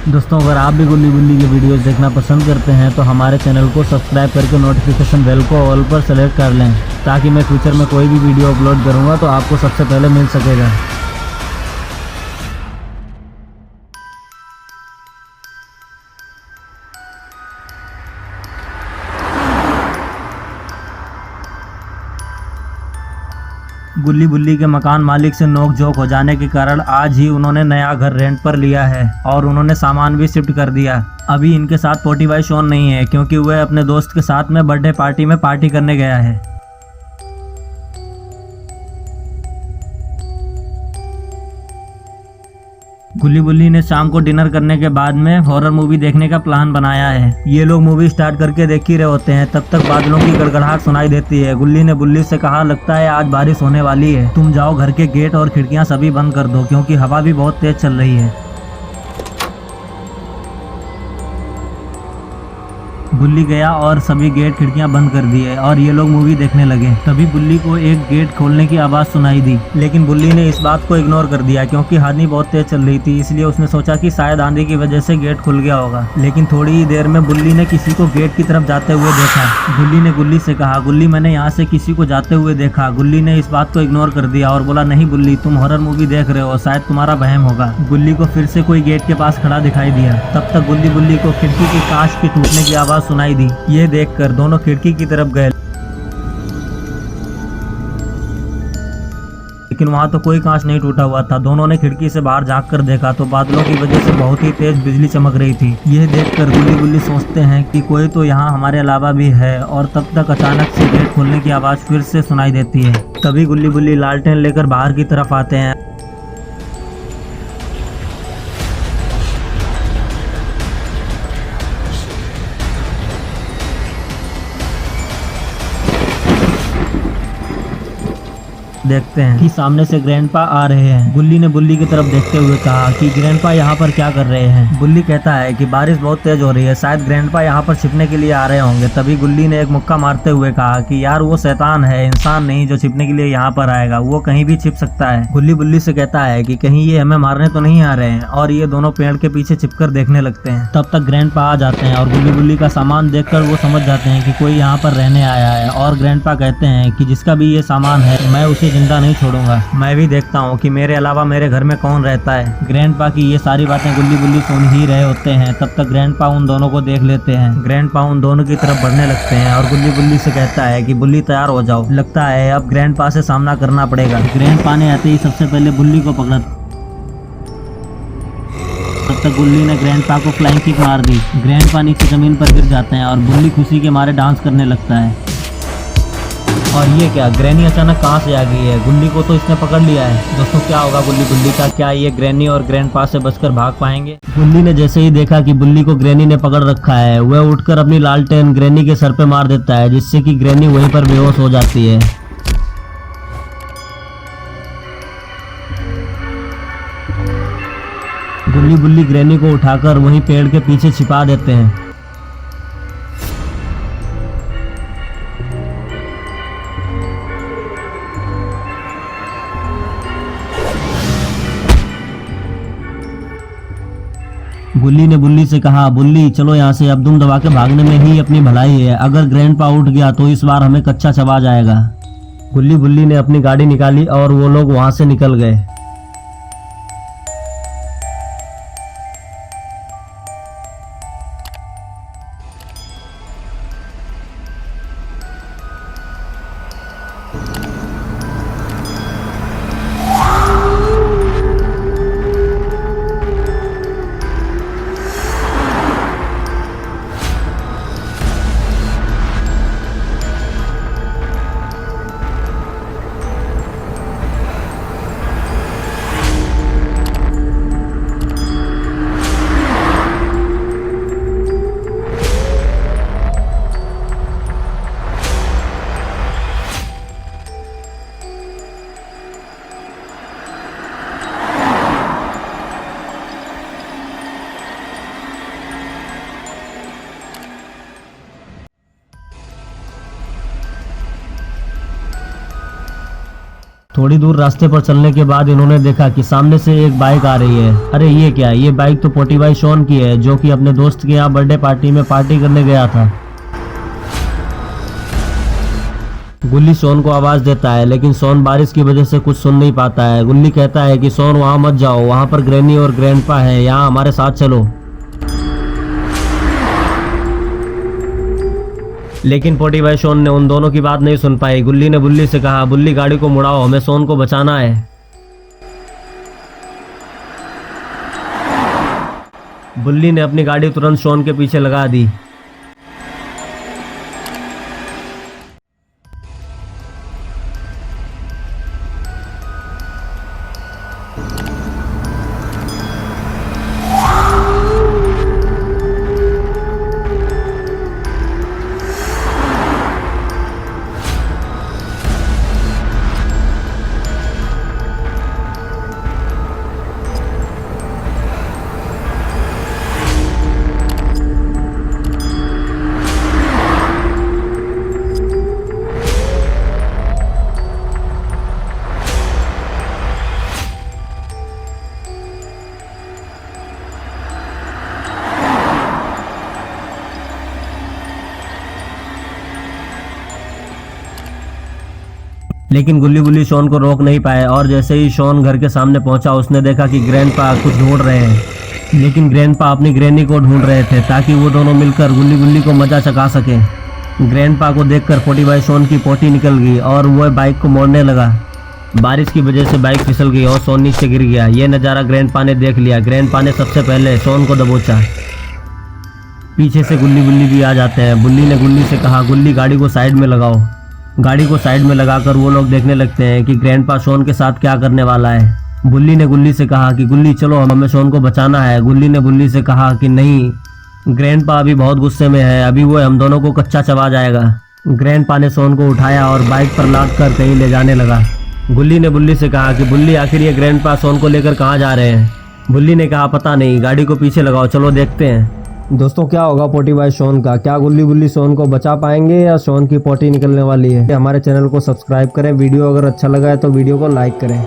दोस्तों, अगर आप भी गुल्ली गुल्ली की वीडियोस देखना पसंद करते हैं तो हमारे चैनल को सब्सक्राइब करके नोटिफिकेशन बेल को ऑल पर सेलेक्ट कर लें, ताकि मैं फ्यूचर में कोई भी वीडियो अपलोड करूंगा तो आपको सबसे पहले मिल सकेगा। गुल्ली बुल्ली के मकान मालिक से नोकझोंक हो जाने के कारण आज ही उन्होंने नया घर रेंट पर लिया है और उन्होंने सामान भी शिफ्ट कर दिया। अभी इनके साथ पोटी भाई शोन नहीं है, क्योंकि वह अपने दोस्त के साथ में बर्थडे पार्टी में पार्टी करने गया है। गुल्ली बुल्ली ने शाम को डिनर करने के बाद में हॉरर मूवी देखने का प्लान बनाया है। ये लोग मूवी स्टार्ट करके देख ही रहे होते हैं, तब तक बादलों की गड़गड़ाहट सुनाई देती है। गुल्ली ने बुल्ली से कहा, लगता है आज बारिश होने वाली है, तुम जाओ घर के गेट और खिड़कियां सभी बंद कर दो, क्योंकि हवा भी बहुत तेज चल रही है। बुल्ली गया और सभी गेट खिड़कियां बंद कर दिए और ये लोग मूवी देखने लगे। तभी बुल्ली को एक गेट खोलने की आवाज सुनाई दी, लेकिन बुल्ली ने इस बात को इग्नोर कर दिया, क्योंकि आंधी बहुत तेज चल रही थी। इसलिए उसने सोचा कि शायद आंधी की वजह से गेट खुल गया होगा। लेकिन थोड़ी ही देर में बुल्ली ने किसी को गेट की तरफ जाते हुए देखा। बुल्ली ने गुल्ली से कहा, गुल्ली मैंने यहाँ से किसी को जाते हुए देखा। गुल्ली ने इस बात को इग्नोर कर दिया और बोला, नहीं बुल्ली, तुम हॉरर मूवी देख रहे हो, शायद तुम्हारा वहम होगा। गुल्ली को फिर से कोई गेट के पास खड़ा दिखाई दिया। तब तक गुल्ली बुल्ली को खिड़की की कांच के टूटने की आवाज सुनाई दी। ये देखकर दोनों खिड़की की तरफ गए, लेकिन वहां तो कोई कांच नहीं टूटा हुआ था। दोनों ने खिड़की से बाहर झांक कर देखा तो बादलों की वजह से बहुत ही तेज बिजली चमक रही थी। यह देखकर गुल्ली बुल्ली सोचते हैं कि कोई तो यहाँ हमारे अलावा भी है, और तब तक अचानक से गेट खोलने की आवाज फिर से सुनाई देती है। तभी गुल्ली बुल्ली लालटेन लेकर बाहर की तरफ आते हैं। देखते हैं कि सामने से ग्रैंडपा आ रहे हैं। गुल्ली ने बुल्ली की तरफ देखते हुए कहा कि ग्रैंडपा यहाँ पर क्या कर रहे हैं। बुल्ली कहता है कि बारिश बहुत तेज हो रही है, शायद ग्रैंडपा यहाँ पर छिपने के लिए आ रहे होंगे। तभी गुल्ली ने एक मुक्का मारते हुए कहा कि यार वो शैतान है, इंसान नहीं जो छिपने के लिए यहाँ पर आएगा, वो कहीं भी छिप सकता है। गुल्ली बुल्ली से कहता है कि कहीं ये हमें मारने तो नहीं आ रहे हैं, और ये दोनों पेड़ के पीछे छिपकर देखने लगते हैं। तब तक ग्रैंडपा आ जाते हैं और गुल्ली बुल्ली का सामान देखकर वो समझ जाते हैं कि कोई यहाँ पर रहने आया है। और ग्रैंडपा कहते हैं कि जिसका भी ये सामान है मैं उसे जिंदा नहीं छोड़ूंगा, मैं भी देखता हूँ कि मेरे अलावा मेरे घर में कौन रहता है। ग्रैंडपा की ये सारी बातें गुल्ली बुल्ली सुन ही रहे होते हैं। तब तक ग्रैंडपा उन दोनों को देख लेते हैं। ग्रैंडपा उन दोनों की तरफ बढ़ने लगते हैं और गुल्ली बुल्ली से कहता है कि बुल्ली तैयार हो जाओ, लगता है अब ग्रैंडपा से सामना करना पड़ेगा। ग्रैंडपा ने आते ही सबसे पहले बुल्ली को पकड़ा। तब तक गुल्ली ने ग्रैंडपा को फ्लाइंग किक मार दी। ग्रैंडपा नीचे जमीन पर गिर जाते हैं और बुल्ली खुशी के मारे डांस करने लगता है। और ये क्या, ग्रैनी अचानक कहाँ से आ गई है? गुल्ली को तो इसने पकड़ लिया है। दोस्तों, क्या होगा गुल्ली बुल्ली का? क्या ये ग्रैनी और ग्रैंडपा से बचकर भाग पाएंगे? गुल्ली ने जैसे ही देखा कि बुल्ली को ग्रैनी ने पकड़ रखा है, वह उठकर अपनी लालटेन ग्रैनी के सर पे मार देता है, जिससे कि ग्रैनी वहीं पर बेहोश हो जाती है। गुल्ली बुल्ली ग्रैनी को उठाकर वहीं पेड़ के पीछे छिपा देते हैं। गुल्ली ने बुल्ली से कहा, बुल्ली चलो यहाँ से, अब दुम दबा के भागने में ही अपनी भलाई है। अगर ग्रैंडपा उठ गया तो इस बार हमें कच्चा चबा जाएगा। गुल्ली बुल्ली ने अपनी गाड़ी निकाली और वो लोग वहां से निकल गए। थोड़ी दूर रास्ते पर चलने के बाद इन्होंने देखा कि सामने से एक बाइक आ रही है। अरे ये क्या, ये बाइक तो पोटी भाई शॉन की है, जो कि अपने दोस्त के यहाँ बर्थडे पार्टी में पार्टी करने गया था। गुल्ली शॉन को आवाज देता है, लेकिन शॉन बारिश की वजह से कुछ सुन नहीं पाता है। गुल्ली कहता है कि शॉन वहां मत जाओ, वहां पर ग्रैनी और ग्रैंडपा है, यहाँ हमारे साथ चलो। लेकिन पोटी भाई शॉन ने उन दोनों की बात नहीं सुन पाई। गुल्ली ने बुल्ली से कहा, बुल्ली गाड़ी को मुड़ाओ, हमें शॉन को बचाना है। बुल्ली ने अपनी गाड़ी तुरंत शॉन के पीछे लगा दी। लेकिन गुल्ली बुल्ली शॉन को रोक नहीं पाए, और जैसे ही शॉन घर के सामने पहुंचा उसने देखा कि ग्रैंडपा कुछ ढूंढ रहे हैं। लेकिन ग्रैंडपा अपनी ग्रैनी को ढूंढ रहे थे ताकि वो दोनों मिलकर गुल्ली बुल्ली को मजा चखा सकें। ग्रैंडपा को देखकर पोटी भाई शॉन की पोटी निकल गई और वह बाइक को मोड़ने लगा। बारिश की वजह से बाइक फिसल गई और शॉन नीचे गिर गया। ये नज़ारा ग्रैंडपा ने देख लिया। ग्रैंडपा ने सबसे पहले शॉन को दबोचा। पीछे से गुल्ली बुल्ली भी आ जाते हैं। बुल्ली ने गुल्ली से कहा, गुल्ली गाड़ी को साइड में लगाओ। गाड़ी को साइड में लगाकर वो लोग देखने लगते हैं कि ग्रैंडपा शॉन के साथ क्या करने वाला है। बुल्ली ने गुल्ली से कहा कि गुल्ली चलो, हमें शॉन को बचाना है। गुल्ली ने बुल्ली से कहा कि नहीं, ग्रैंडपा अभी बहुत गुस्से में है, अभी वो हम दोनों को कच्चा चबा जाएगा। ग्रैंडपा ने शॉन को उठाया और बाइक पर लाद कर कहीं ले जाने लगा। गुल्ली ने बुल्ली से कहा कि बुल्ली आखिर ये ग्रैंडपा शॉन को लेकर कहाँ जा रहे हैं। बुल्ली ने कहा पता नहीं, गाड़ी को पीछे लगाओ, चलो देखते हैं। दोस्तों क्या होगा पोटी भाई शॉन का, क्या गुल्ली बुल्ली शॉन को बचा पाएंगे या शॉन की पोटी निकलने वाली है। हमारे चैनल को सब्सक्राइब करें। वीडियो अगर अच्छा लगा है तो वीडियो को लाइक करें।